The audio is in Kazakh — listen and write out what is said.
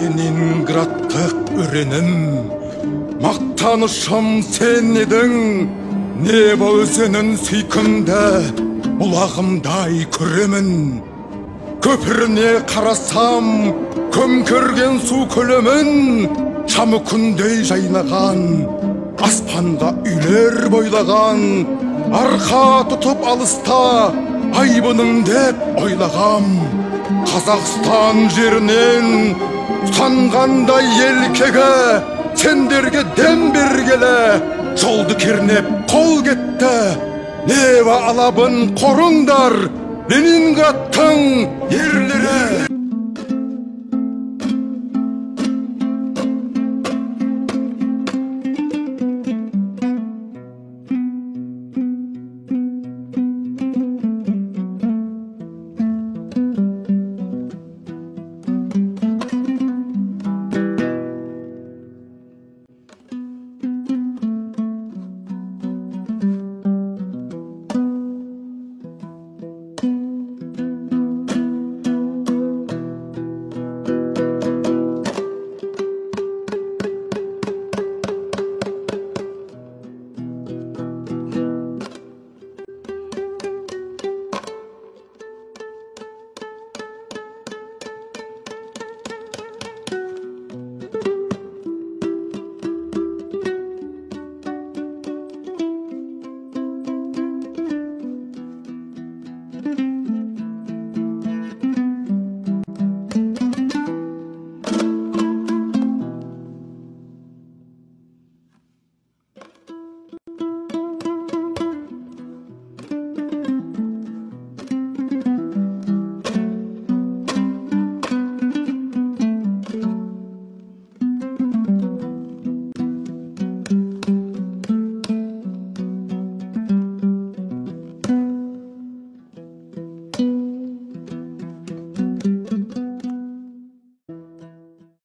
Ленинградтық үренім, мақтанышым сен едің. Нева өзенін сүйкімді бұлағымдай көремін. Көпіріне қарасам, көмкерген су көлемін. Шамы күндей жайнаған, аспанда үйлер бойлаған. Арқа тұтып алыста айбының деп ойлағам. Қазақстан жерінен тұтанғандай елкеге сендерге дем бергелі жолды кернеп қол кетті. Нева алабын қорыңдар, Ленинградтың ерлері.